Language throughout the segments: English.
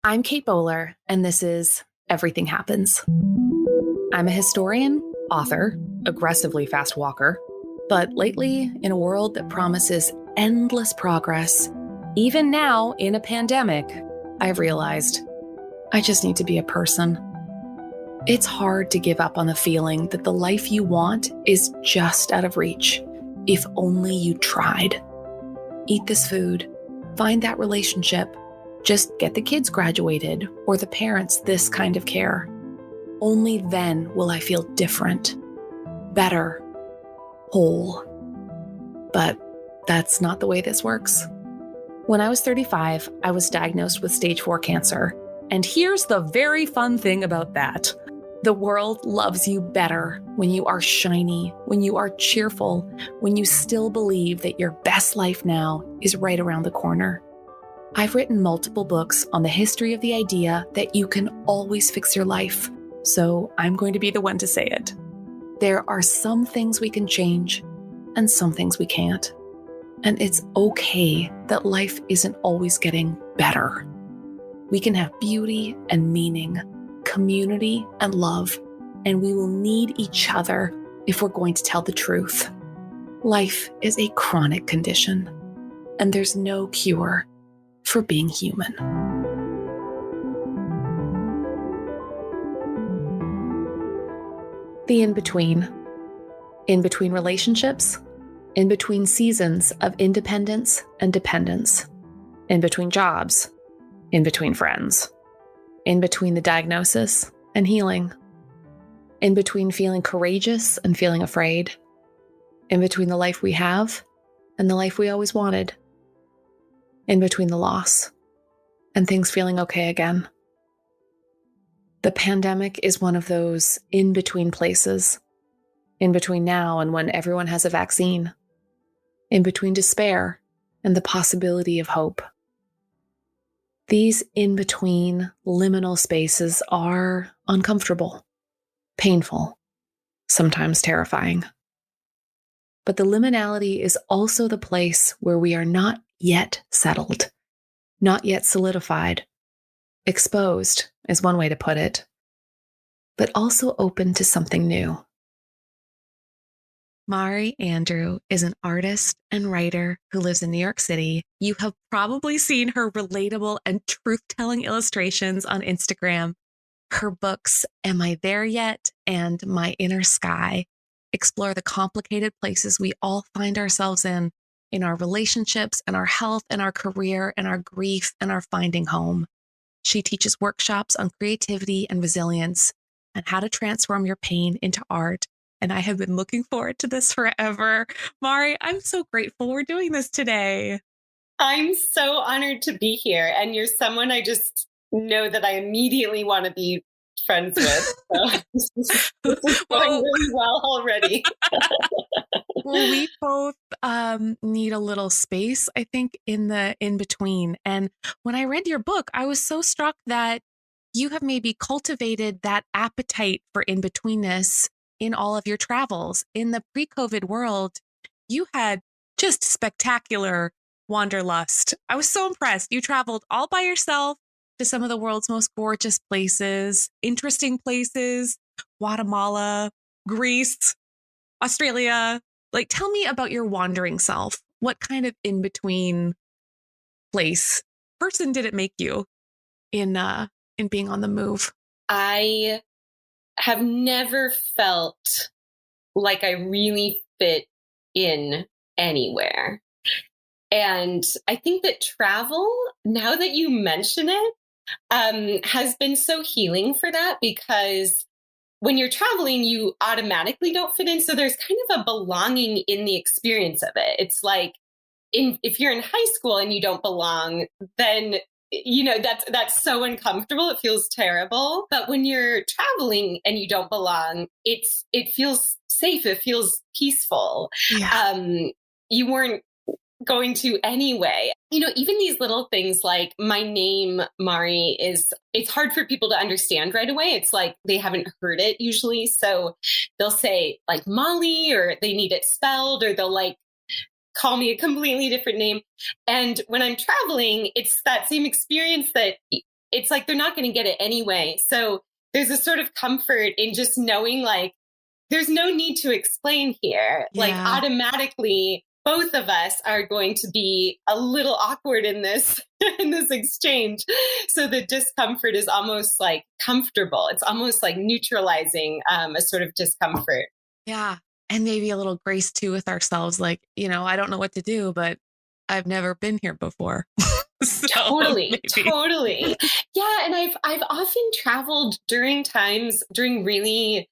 I'm Kate Bowler, and this is Everything Happens. I'm a historian, author, aggressively fast walker, but lately, in a world that promises endless progress, even now in a pandemic, I've realized I just need to be a person. It's hard to give up on the feeling that the life you want is just out of reach, if only you tried. Eat this food, find that relationship, just get the kids graduated or the parents this kind of care. Only then will I feel different, better, whole. But that's not the way this works. When I was 35, I was diagnosed with stage 4 cancer. And here's the very fun thing about that. The world loves you better when you are shiny, when you are cheerful, when you still believe that your best life now is right around the corner. I've written multiple books on the history of the idea that you can always fix your life, so I'm going to be the one to say it. There are some things we can change and some things we can't. And it's okay that life isn't always getting better. We can have beauty and meaning, community and love, and we will need each other if we're going to tell the truth. Life is a chronic condition, and there's no cure for being human. The in-between. In-between relationships, in-between seasons of independence and dependence, in-between jobs, in-between friends, in-between the diagnosis and healing, in-between feeling courageous and feeling afraid, in-between the life we have and the life we always wanted, in between the loss and things feeling okay again. The pandemic is one of those in-between places, in between now and when everyone has a vaccine, in between despair and the possibility of hope. These in-between liminal spaces are uncomfortable, painful, sometimes terrifying. But the liminality is also the place where we are not yet settled, not yet solidified. Exposed is one way to put it, but also open to something new. Mari Andrew is an artist and writer who lives in New York City. You have probably seen her relatable and truth-telling illustrations on Instagram. Her books, Am I There Yet? And My Inner Sky, explore the complicated places we all find ourselves in our relationships and our health and our career and our grief and our finding home. She teaches workshops on creativity and resilience and how to transform your pain into art. And I have been looking forward to this forever. Mari, I'm so grateful we're doing this today. I'm so honored to be here. And you're someone I just know that I immediately want to be friends with. So this is going really well already. Well, we both need a little space, I think, in the in-between. And when I read your book, I was so struck that you have maybe cultivated that appetite for in-betweenness in all of your travels. In the pre-COVID world, you had just spectacular wanderlust. I was so impressed. You traveled all by yourself to some of the world's most gorgeous places, interesting places, Guatemala, Greece, Australia. Like, tell me about your wandering self. What kind of in-between person did it make you in being on the move? I have never felt like I really fit in anywhere. And I think that travel, now that you mention it, has been so healing for that, because when you're traveling, you automatically don't fit in. So there's kind of a belonging in the experience of it. It's like if you're in high school and you don't belong, then that's so uncomfortable. It feels terrible. But when you're traveling and you don't belong, it feels safe. It feels peaceful. Yeah. You weren't going to anyway. Even these little things like my name, Mari, it's hard for people to understand right away. It's like they haven't heard it usually. So they'll say like Molly, or they need it spelled, or they'll like call me a completely different name. And when I'm traveling, it's that same experience that it's like they're not going to get it anyway. So there's a sort of comfort in just knowing like there's no need to explain here. Like Yeah. automatically both of us are going to be a little awkward in this in this exchange. So the discomfort is almost like comfortable. It's almost like neutralizing a sort of discomfort. Yeah. And maybe a little grace too with ourselves. Like, I don't know what to do, but I've never been here before. So Totally, maybe. totally. Yeah, and I've often traveled during really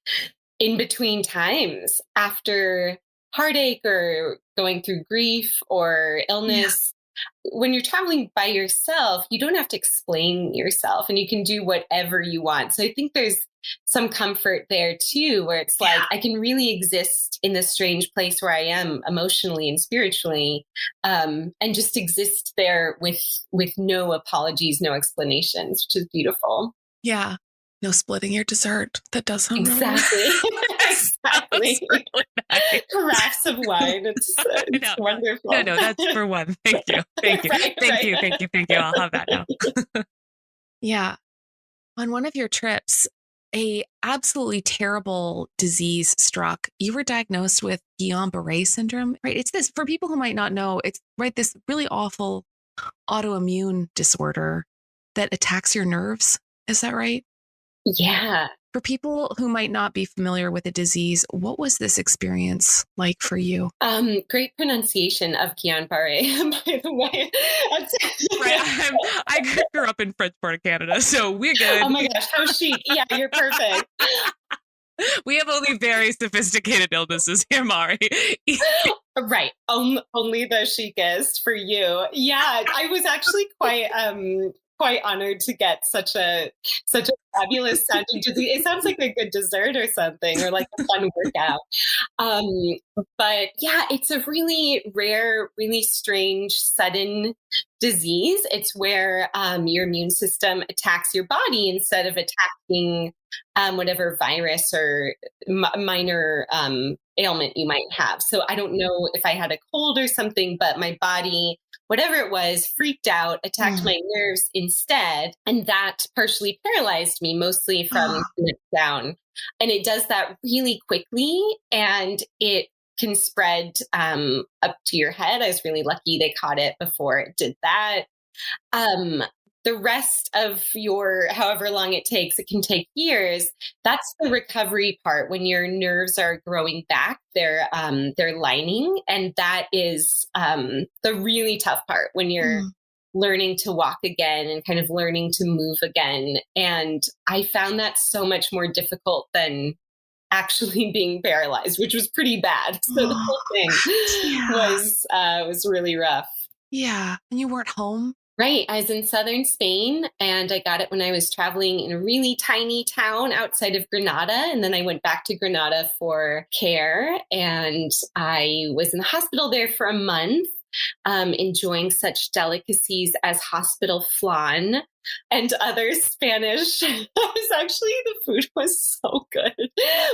in between times after heartache or going through grief or Yeah. illness. When you're traveling by yourself, you don't have to explain yourself and you can do whatever you want. So I think there's some comfort there too, where it's like I can really exist in this strange place where I am emotionally and spiritually, and just exist there with no apologies, no explanations, which is beautiful. Yeah. No splitting your dessert. That does sound really Exactly. nice. Exactly. Really nice. Carafes of wine. It's No, wonderful. no, that's for one. Thank you. Thank you. Right, Thank right. you. Thank you. Thank you. I'll have that now. Yeah. On one of your trips, a absolutely terrible disease struck. You were diagnosed with Guillain-Barré syndrome, right? It's this, for people who might not know, it's right, this really awful autoimmune disorder that attacks your nerves. Is that right? Yeah. For people who might not be familiar with the disease, what was this experience like for you? Great pronunciation of Guillain-Barré, by the way. Right. I grew up in French part of Canada, so we're good. Oh my gosh, how chic. Yeah, you're perfect. We have only very sophisticated illnesses here, Mari. Right. Only the chicest for you. Yeah, I was actually quite honored to get such a fabulous sounding disease. It sounds like a good dessert or something, or like a fun workout. Um, but yeah, it's a really rare, really strange, sudden disease. It's where your immune system attacks your body instead of attacking whatever virus or minor ailment you might have. So I don't know if I had a cold or something, but my body, whatever it was, freaked out, attacked my nerves instead. And that partially paralyzed me, mostly from the neck down. And it does that really quickly and it can spread up to your head. I was really lucky they caught it before it did that. The rest of your, however long it takes, it can take years. That's the recovery part when your nerves are growing back, they're lining. And that is the really tough part when you're learning to walk again and kind of learning to move again. And I found that so much more difficult than actually being paralyzed, which was pretty bad. So the whole thing was really rough. Yeah. And you weren't home? Right. I was in southern Spain and I got it when I was traveling in a really tiny town outside of Granada. And then I went back to Granada for care and I was in the hospital there for a month, enjoying such delicacies as hospital flan and other Spanish. The food was so good.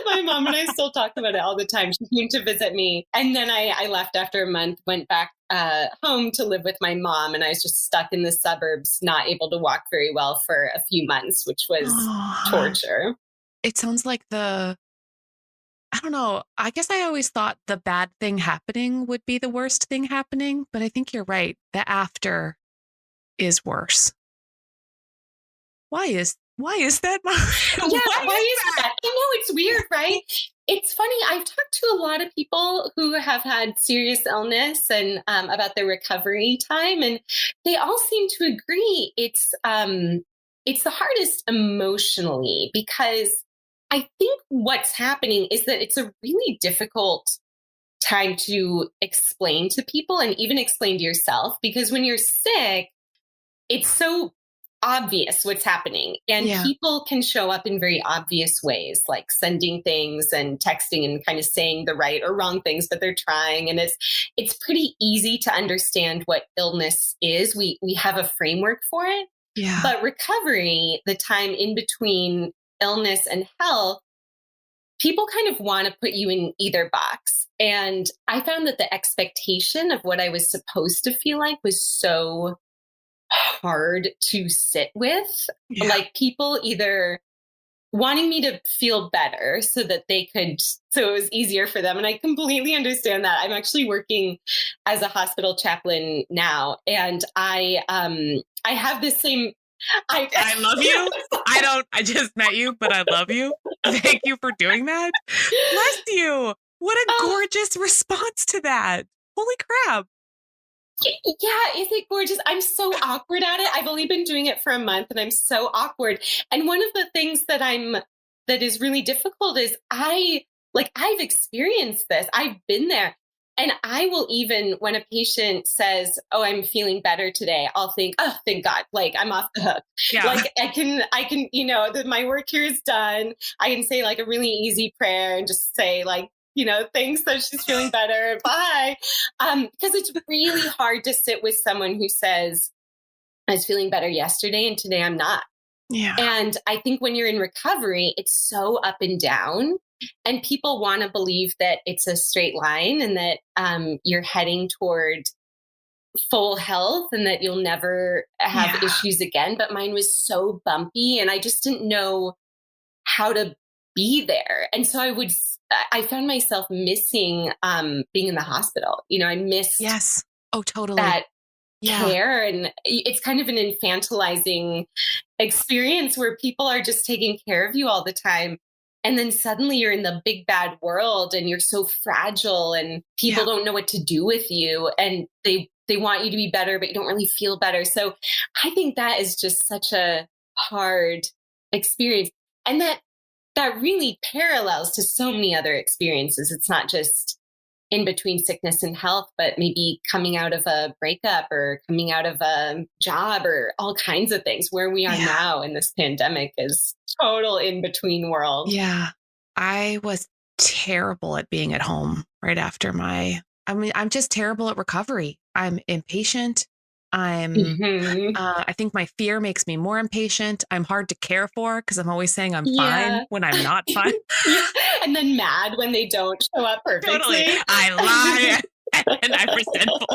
My mom and I still talk about it all the time. She came to visit me. And then I left after a month, went back home to live with my mom. And I was just stuck in the suburbs, not able to walk very well for a few months, which was torture. It sounds like I don't know. I guess I always thought the bad thing happening would be the worst thing happening, but I think you're right. The after is worse. Why is that? Why is that? I know, it's weird, right? It's funny. I've talked to a lot of people who have had serious illness and about their recovery time, and they all seem to agree it's the hardest emotionally because I think what's happening is that it's a really difficult time to explain to people and even explain to yourself because when you're sick, it's so obvious what's happening and people can show up in very obvious ways like sending things and texting and kind of saying the right or wrong things but they're trying and it's pretty easy to understand what illness is. We have a framework for it. But recovery, the time in between illness and health, people kind of want to put you in either box. And I found that the expectation of what I was supposed to feel like was so hard to sit with. Yeah. Like people either wanting me to feel better so that so it was easier for them. And I completely understand that. I'm actually working as a hospital chaplain now. And I have this same, I love you. I just met you, but I love you. Thank you for doing that. Bless you. What a gorgeous response to that. Holy crap. Yeah, is it gorgeous? I'm so awkward at it. I've only been doing it for a month and I'm so awkward. And one of the things that is really difficult is I've experienced this. I've been there. And I will even, when a patient says, "Oh, I'm feeling better today," I'll think, "Oh, thank God, like I'm off the hook." Yeah. Like I can, that my work here is done. I can say like a really easy prayer and just say like, thanks that she's feeling better. Bye. Because it's really hard to sit with someone who says, "I was feeling better yesterday and today I'm not." Yeah. And I think when you're in recovery, it's so up and down. And people want to believe that it's a straight line and that you're heading toward full health and that you'll never have issues again. But mine was so bumpy and I just didn't know how to be there. And so I found myself missing being in the hospital. I missed Yes. Oh, totally. that care. And it's kind of an infantilizing experience where people are just taking care of you all the time. And then suddenly you're in the big bad world and you're so fragile and people don't know what to do with you. And they want you to be better, but you don't really feel better. So I think that is just such a hard experience. And that really parallels to so many other experiences. It's not just in between sickness and health, but maybe coming out of a breakup or coming out of a job or all kinds of things. Where we are now in this pandemic is total in between world. Yeah. I was terrible at being at home right after I'm just terrible at recovery. I'm impatient. I think my fear makes me more impatient. I'm hard to care for because I'm always saying I'm fine when I'm not fine. And then mad when they don't show up perfectly. Totally. I lie and I'm resentful.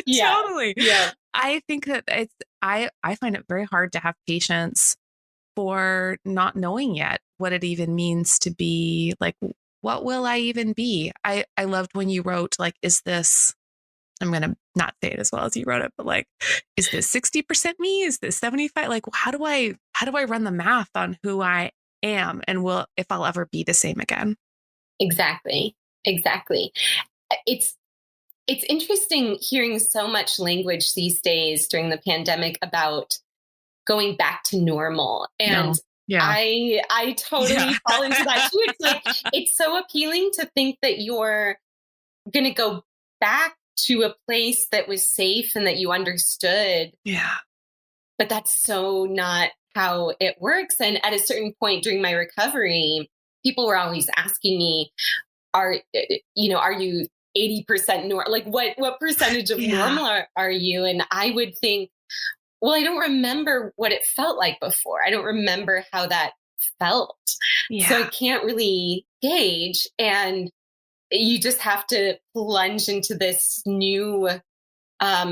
Totally. Yeah. I think that I find it very hard to have patience for not knowing yet what it even means to be like, what will I even be? I loved when you wrote like, is this, I'm going to not say it as well as you wrote it, but like, is this 60% me? Is this 75? Like, how do I run the math on who I am and if I'll ever be the same again? Exactly. It's interesting hearing so much language these days during the pandemic about going back to normal. And I totally fall into that too. It's like, it's so appealing to think that you're going to go back to a place that was safe and that you understood. Yeah. But that's so not how it works. And at a certain point during my recovery, people were always asking me, are you 80% normal? Like what percentage of normal are you? And I would think, well, I don't remember what it felt like before. I don't remember how that felt. Yeah. So I can't really gauge. And you just have to plunge into this new, I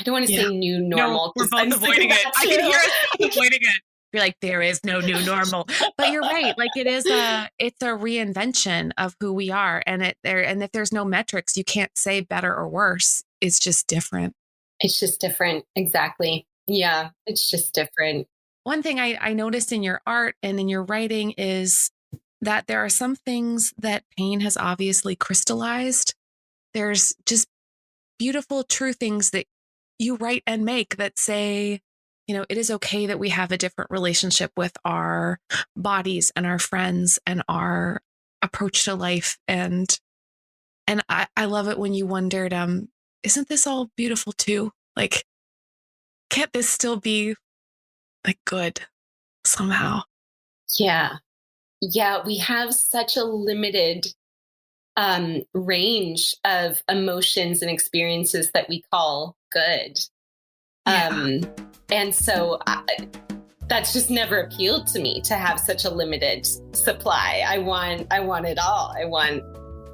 don't want to say new normal. No, we're both avoiding it. I can hear us avoiding it. You're like, there is no new normal. But you're right. Like it's a reinvention of who we are. And if there's no metrics, you can't say better or worse. It's just different. It's just different. Exactly. Yeah. It's just different. One thing I noticed in your art and in your writing is that there are some things that pain has obviously crystallized. There's just beautiful, true things that you write and make that say, it is okay that we have a different relationship with our bodies and our friends and our approach to life. And I love it when you wondered, isn't this all beautiful too? Like, can't this still be like good somehow? Yeah. Yeah. We have such a limited range of emotions and experiences that we call good. And so that's just never appealed to me, to have such a limited supply. I want it all. I want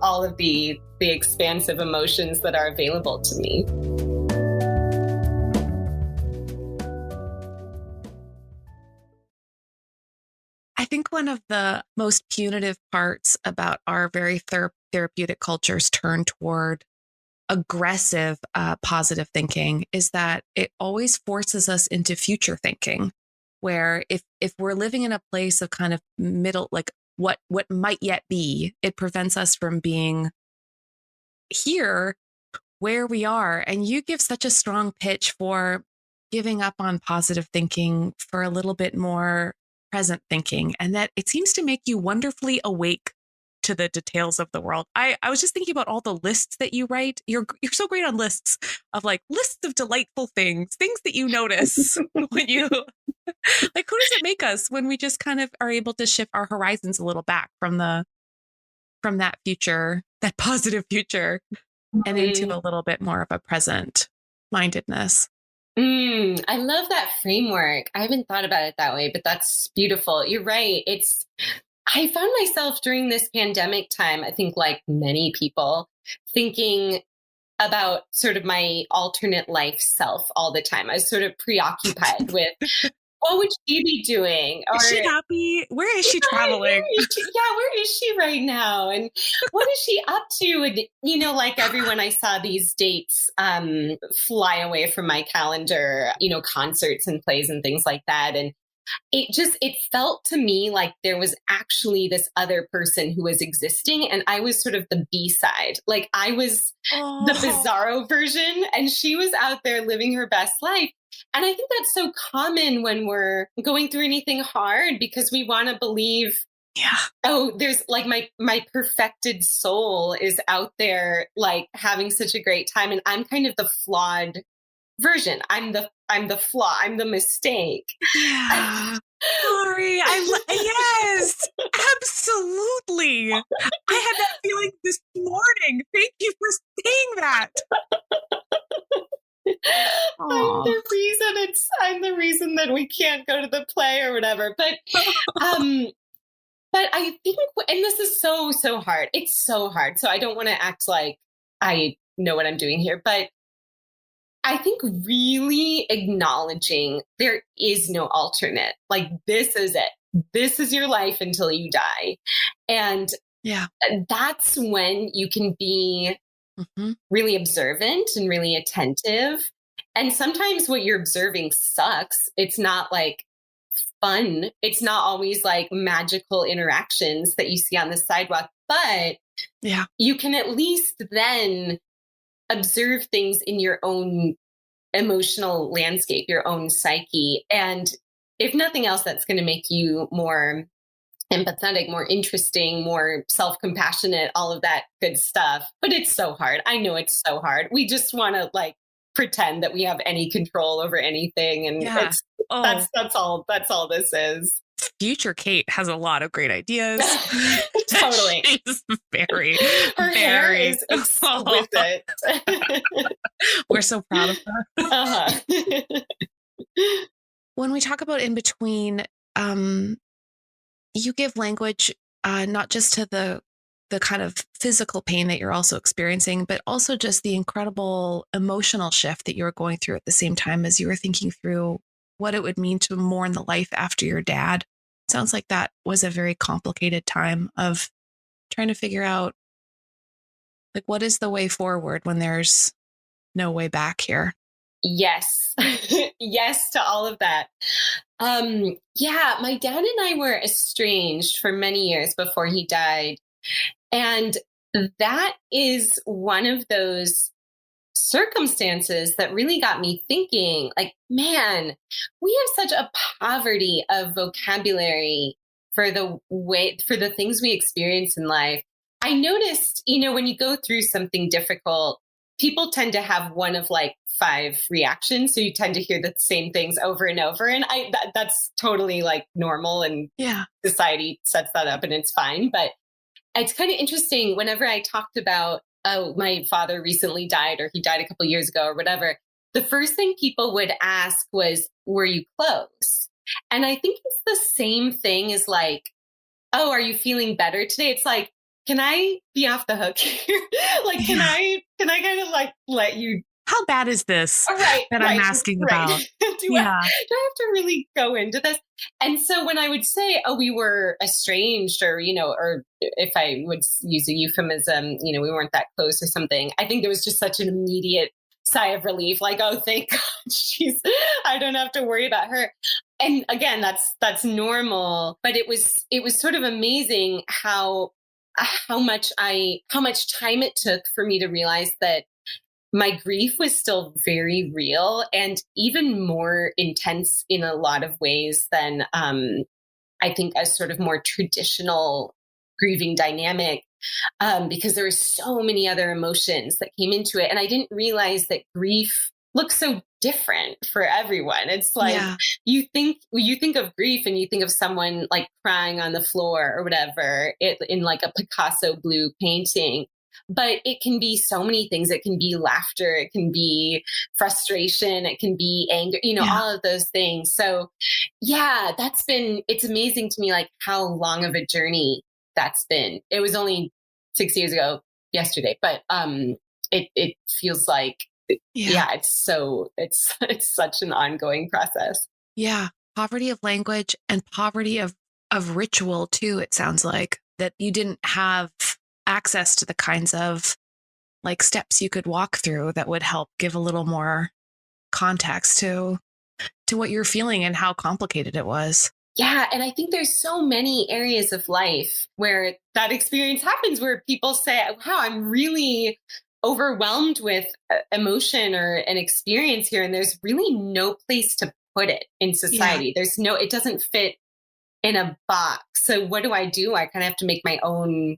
all of the expansive emotions that are available to me. I think one of the most punitive parts about our very therapeutic culture's turn toward aggressive, positive thinking is that it always forces us into future thinking, where if we're living in a place of kind of middle, like what might yet be, it prevents us from being here where we are. And you give such a strong pitch for giving up on positive thinking for a little bit more present thinking, and that it seems to make you wonderfully awake to the details of the world. I was just thinking about all the lists that you write. You're so great on lists of like lists of delightful things that you notice when you like, who does it make us when we just kind of are able to shift our horizons a little back from that future, that positive future, and into a little bit more of a present mindedness. I love that framework. I haven't thought about it that way, but that's beautiful. You're right. I found myself during this pandemic time, I think like many people, thinking about sort of my alternate life self all the time. I was sort of preoccupied with what would she be doing? Is she happy? Where is she traveling? Where is she right now? And what is she up to? And, like everyone, I saw these dates fly away from my calendar, concerts and plays and things like that. And it felt to me like there was actually this other person who was existing, and I was sort of the B-side. Like I was the bizarro version, and she was out there living her best life. And I think that's so common when we're going through anything hard, because we want to believe, there's like my perfected soul is out there, like having such a great time. And I'm kind of the flawed version. I'm the flaw. I'm the mistake. Yeah. Sorry. Yes, absolutely. I had that feeling this morning. Thank you for saying that. I'm the reason that we can't go to the play or whatever. But I think, and this is so hard. It's so hard. So I don't want to act like I know what I'm doing here, but I think really acknowledging there is no alternate. Like, this is it. This is your life until you die. And that's when you can be really observant and really attentive. And sometimes what you're observing sucks. It's not like fun. It's not always like magical interactions that you see on the sidewalk, but you can at least then observe things in your own emotional landscape, your own psyche. And if nothing else, that's going to make you more empathetic, more interesting, more self-compassionate, all of that good stuff. But it's so hard. I know it's so hard. We just want to like pretend that we have any control over anything. And that's all this is. Future Kate has a lot of great ideas. Totally. She's very, her hair is exquisite. We're so proud of her. When we talk about in between, you give language not just to the kind of physical pain that you're also experiencing, but also just the incredible emotional shift that you were going through at the same time as you were thinking through what it would mean to mourn the life after your dad. Sounds like that was a very complicated time of trying to figure out, like, what is the way forward when there's no way back here? Yes. Yes to all of that. My dad and I were estranged for many years before he died. And that is one of those circumstances that really got me thinking, like, man, we have such a poverty of vocabulary for the things we experience in life. I noticed, when you go through something difficult, people tend to have one of like 5 reactions. So you tend to hear the same things over and over. And that's totally like normal, and society sets that up and it's fine. But it's kind of interesting whenever I talked about, oh, my father recently died, or he died a couple years ago or whatever, the first thing people would ask was, were you close? And I think it's the same thing as like, oh, are you feeling better today? It's like, can I be off the hook here? Like, can I kind of like let you how bad is this Right, that I'm asking right. about? Do I have to really go into this? And so when I would say, oh, we were estranged, or, or if I would use a euphemism, we weren't that close or something, I think there was just such an immediate sigh of relief, like, oh, thank God, I don't have to worry about her. And again, that's normal, but it was sort of amazing how much time it took for me to realize that my grief was still very real and even more intense in a lot of ways than I think a sort of more traditional grieving dynamic, because there were so many other emotions that came into it. And I didn't realize that grief looks so different for everyone. It's like you think of grief and you think of someone like crying on the floor or whatever, in like a Picasso blue painting. But it can be so many things. It can be laughter. It can be frustration. It can be anger, all of those things. So yeah, it's amazing to me, like how long of a journey that's been. It was only 6 years ago yesterday, but it feels like, it's such an ongoing process. Yeah. Poverty of language and poverty of ritual too. It sounds like that you didn't have access to the kinds of like steps you could walk through that would help give a little more context to what you're feeling and how complicated it was. Yeah. And I think there's so many areas of life where that experience happens, where people say, wow, I'm really overwhelmed with emotion or an experience here. And there's really no place to put it in society. It doesn't fit in a box. So what do? I kind of have to make my own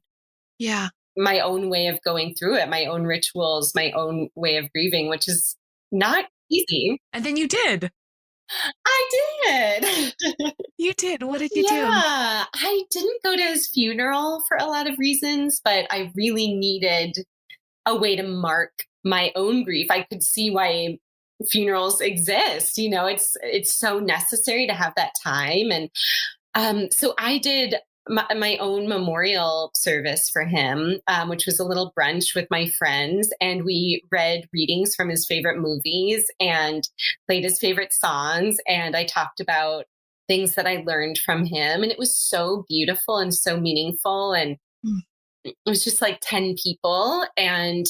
way of going through it, my own rituals, my own way of grieving, which is not easy. And then you did. I did. You did. What did you do? Yeah, I didn't go to his funeral for a lot of reasons, but I really needed a way to mark my own grief. I could see why funerals exist. It's so necessary to have that time. And so I did my own memorial service for him, which was a little brunch with my friends. And we read readings from his favorite movies and played his favorite songs. And I talked about things that I learned from him. And it was so beautiful and so meaningful. And it was just like 10 people. And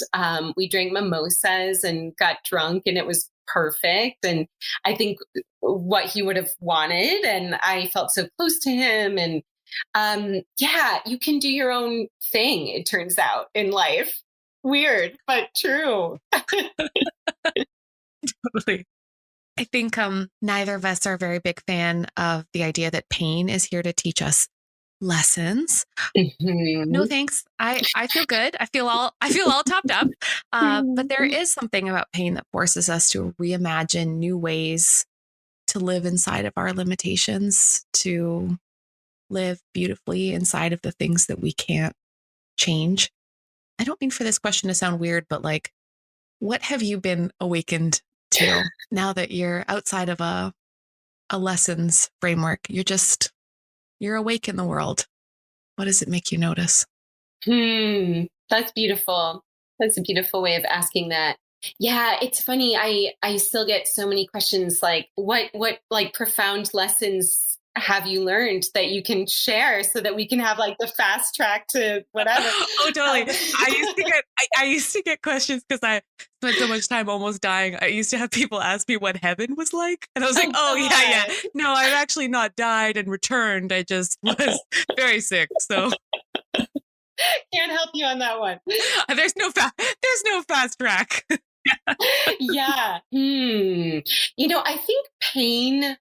we drank mimosas and got drunk, and it was perfect. And I think what he would have wanted. And I felt so close to him. And you can do your own thing, it turns out, in life. Weird, but true. Totally. I think neither of us are a very big fan of the idea that pain is here to teach us lessons. Mm-hmm. No thanks. I feel good. I feel all topped up. But there is something about pain that forces us to reimagine new ways to live inside of our limitations, to live beautifully inside of the things that we can't change. I don't mean for this question to sound weird, but like, what have you been awakened to now that you're outside of a lessons framework? You're awake in the world. What does it make you notice? That's beautiful. That's a beautiful way of asking that. Yeah, it's funny. I still get so many questions like, what like profound lessons have you learned that you can share so that we can have like the fast track to whatever? Oh, totally. I used to get questions because I spent so much time almost dying. I used to have people ask me what heaven was like. And I was like, yeah. No, I've actually not died and returned. I just was very sick. So can't help you on that one. There's no fast track. Yeah. I think pain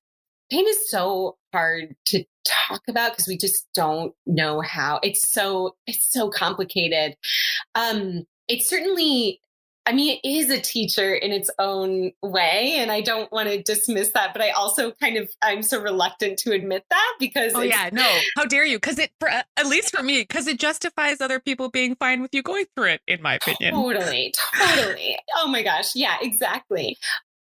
is so hard to talk about because we just don't know how. It's so complicated. It's certainly, it is a teacher in its own way, and I don't want to dismiss that, but I also I'm so reluctant to admit that because how dare you? Because at least for me, because it justifies other people being fine with you going through it, in my opinion. Totally. Oh my gosh. Yeah, exactly.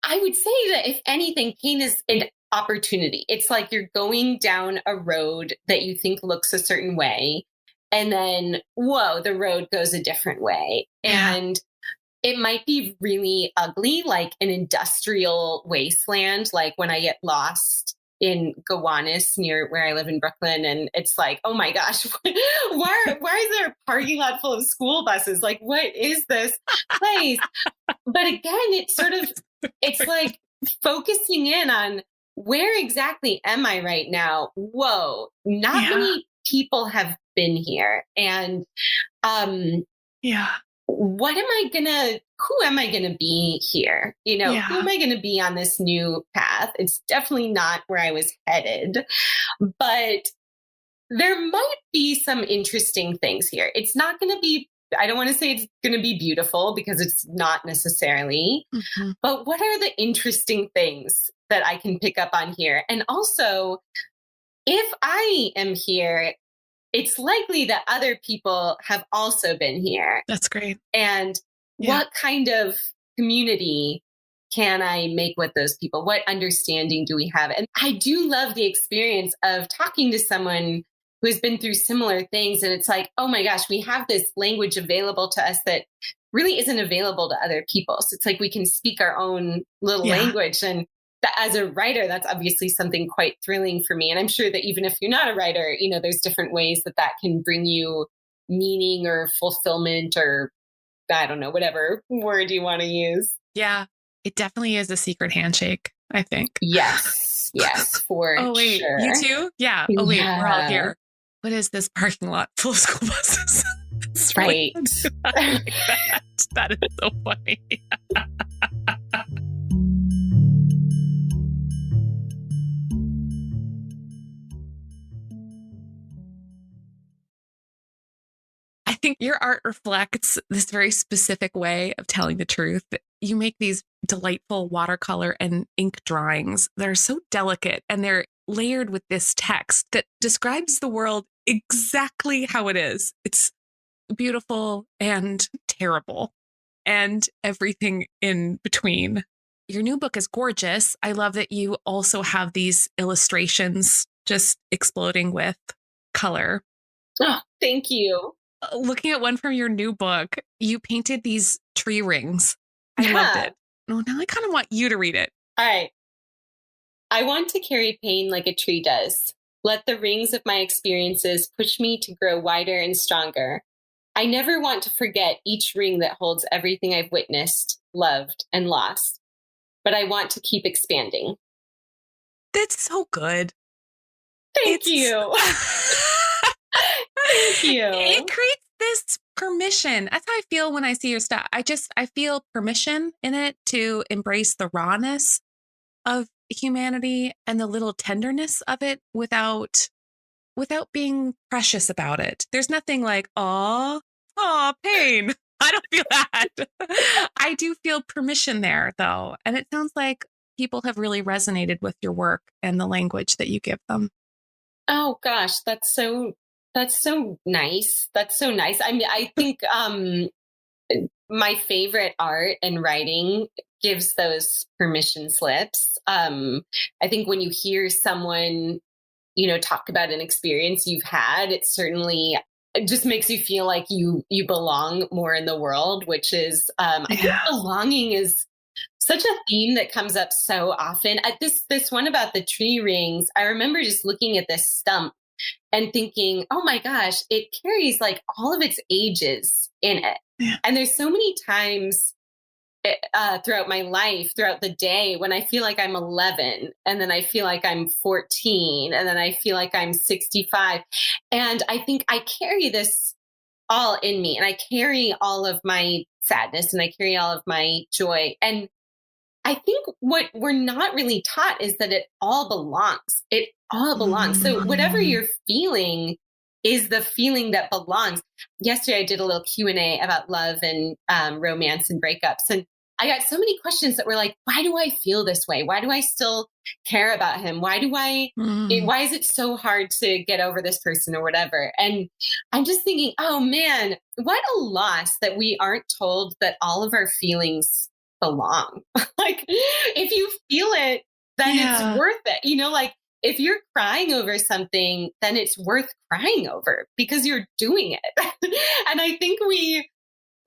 I would say that if anything, pain is an opportunity. It's like you're going down a road that you think looks a certain way, and then, whoa, the road goes a different way. And it might be really ugly, like an industrial wasteland, like when I get lost in Gowanus near where I live in Brooklyn. And it's like, oh my gosh, why is there a parking lot full of school buses? Like, what is this place? But again, it's like focusing in on where exactly am I right now? Whoa, not many people have been here. And who am I gonna be here? Who am I gonna be on this new path? It's definitely not where I was headed, but there might be some interesting things here. It's not gonna be, I don't want to say it's gonna be beautiful because it's not necessarily, but what are the interesting things that I can pick up on here? And also, if I am here, it's likely that other people have also been here. That's great. And what kind of community can I make with those people? What understanding do we have? And I do love the experience of talking to someone who has been through similar things. And it's like, oh my gosh, we have this language available to us that really isn't available to other people. So it's like we can speak our own little language. And as a writer, that's obviously something quite thrilling for me. And I'm sure that even if you're not a writer, there's different ways that can bring you meaning or fulfillment, or I don't know, whatever word you want to use. Yeah, it definitely is a secret handshake, I think. Yes, for Oh, wait, sure. you too? Yeah. Oh, wait, we're all here. What is this parking lot full of school buses? Right. I like that. That is so funny. I think your art reflects this very specific way of telling the truth. You make these delightful watercolor and ink drawings that are so delicate, and they're layered with this text that describes the world exactly how it is. It's beautiful and terrible and everything in between. Your new book is gorgeous. I love that you also have these illustrations just exploding with color. Oh, thank you. Looking at one from your new book, you painted these tree rings. I loved it. Oh, now I kind of want you to read it. All right. I want to carry pain like a tree does. Let the rings of my experiences push me to grow wider and stronger. I never want to forget each ring that holds everything I've witnessed, loved, and lost. But I want to keep expanding. That's so good. Thank you. Thank you. It creates this permission. That's how I feel when I see your stuff. I feel permission in it to embrace the rawness of humanity and the little tenderness of it without being precious about it. There's nothing like, oh, pain. I don't feel that. I do feel permission there, though. And it sounds like people have really resonated with your work and the language that you give them. Oh, gosh, that's so nice. That's so nice. I mean, I think my favorite art and writing gives those permission slips. I think when you hear someone, talk about an experience you've had, it just makes you feel like you belong more in the world, which is, I think belonging is such a theme that comes up so often. This one about the tree rings, I remember just looking at this stump and thinking, oh my gosh, it carries like all of its ages in it. Yeah. And there's so many times throughout my life, throughout the day, when I feel like I'm 11, and then I feel like I'm 14, and then I feel like I'm 65. And I think I carry this all in me, and I carry all of my sadness, and I carry all of my joy. And I think what we're not really taught is that it all belongs. It all belongs. So whatever you're feeling is the feeling that belongs. Yesterday, I did a little Q&A about love and romance and breakups. And I got so many questions that were like, why do I feel this way? Why do I still care about him? Why is it so hard to get over this person or whatever? And I'm just thinking, oh man, what a loss that we aren't told that all of our feelings belong. Like if you feel it, then it's worth it. Like if you're crying over something, then it's worth crying over because you're doing it. And I think we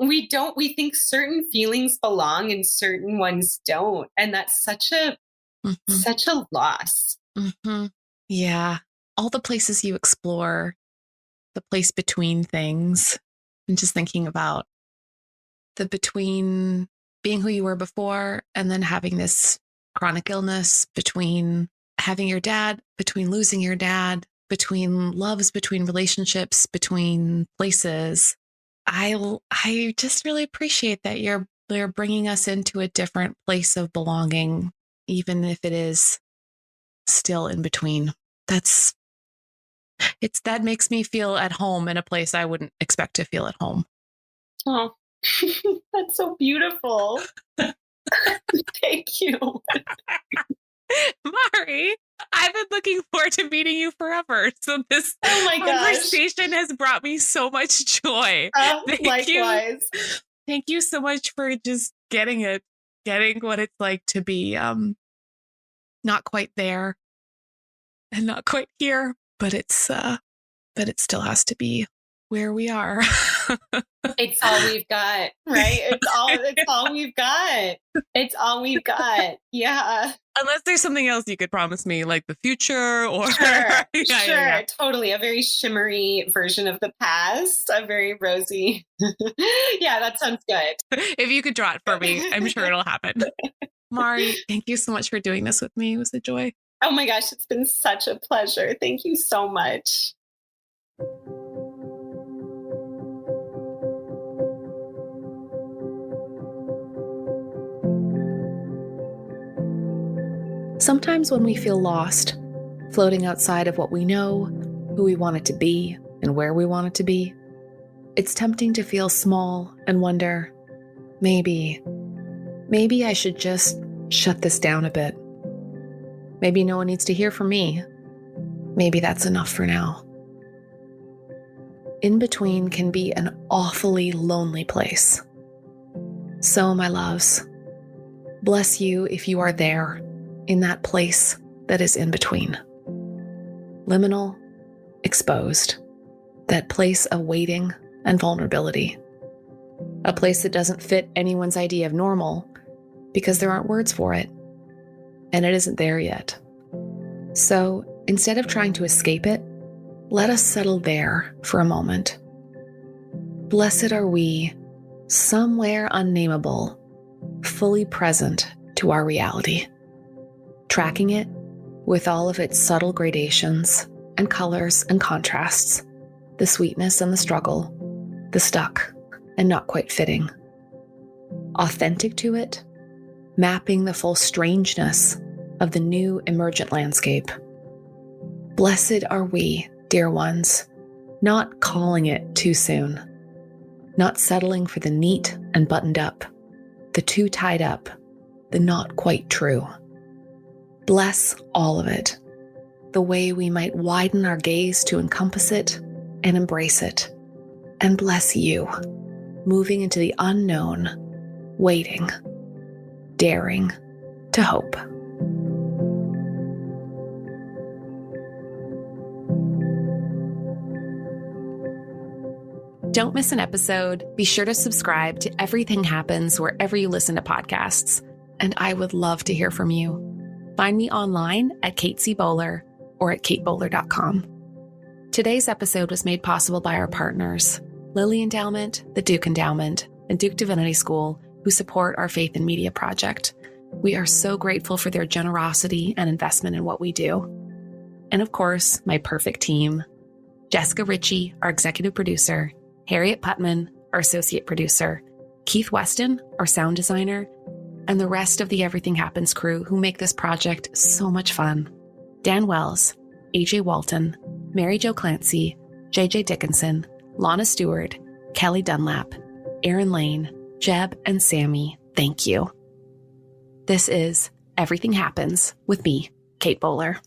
we think certain feelings belong and certain ones don't. And that's such a loss. Mm-hmm. Yeah. All the places you explore, the place between things, and just thinking about the between being who you were before and then having this chronic illness, between having your dad, between losing your dad, between loves, between relationships, between places. I just really appreciate that you're bringing us into a different place of belonging, even if it is still in between. That makes me feel at home in a place I wouldn't expect to feel at home. Oh, that's so beautiful. Thank you. Mari, I've been looking forward to meeting you forever. So this conversation has brought me so much joy. Likewise. Thank you so much for just getting what it's like to be not quite there and not quite here, but it still has to be where we are. It's all we've got, right? It's all we've got. It's all we've got. Yeah. Unless there's something else you could promise me, like the future or... Sure. Totally. A very shimmery version of the past. A very rosy. Yeah, that sounds good. If you could draw it for me, I'm sure it'll happen. Mari, thank you so much for doing this with me. It was a joy. Oh my gosh, it's been such a pleasure. Thank you so much. Sometimes when we feel lost, floating outside of what we know, who we want it to be, and where we want it to be, it's tempting to feel small and wonder, maybe I should just shut this down a bit. Maybe no one needs to hear from me. Maybe that's enough for now. In between can be an awfully lonely place. So, my loves, bless you if you are there, in that place that is in between. Liminal, exposed, that place of waiting and vulnerability. A place that doesn't fit anyone's idea of normal because there aren't words for it, and it isn't there yet. So instead of trying to escape it, let us settle there for a moment. Blessed are we, somewhere unnameable, fully present to our reality, tracking it with all of its subtle gradations and colors and contrasts, the sweetness and the struggle, the stuck and not quite fitting. Authentic to it, mapping the full strangeness of the new emergent landscape. Blessed are we, dear ones, not calling it too soon, not settling for the neat and buttoned up, the too tied up, the not quite true. Bless all of it, the way we might widen our gaze to encompass it and embrace it. And bless you, moving into the unknown, waiting, daring to hope. Don't miss an episode. Be sure to subscribe to Everything Happens wherever you listen to podcasts. And I would love to hear from you. Find me online at Kate C. Bowler or at katebowler.com. Today's episode was made possible by our partners, Lilly Endowment, the Duke Endowment, and Duke Divinity School, who support our Faith in Media project. We are so grateful for their generosity and investment in what we do. And of course, my perfect team, Jessica Ritchie, our executive producer, Harriet Putman, our associate producer, Keith Weston, our sound designer, and the rest of the Everything Happens crew who make this project so much fun. Dan Wells, AJ Walton, Mary Jo Clancy, JJ Dickinson, Lana Stewart, Kelly Dunlap, Aaron Lane, Jeb, and Sammy, thank you. This is Everything Happens with me, Kate Bowler.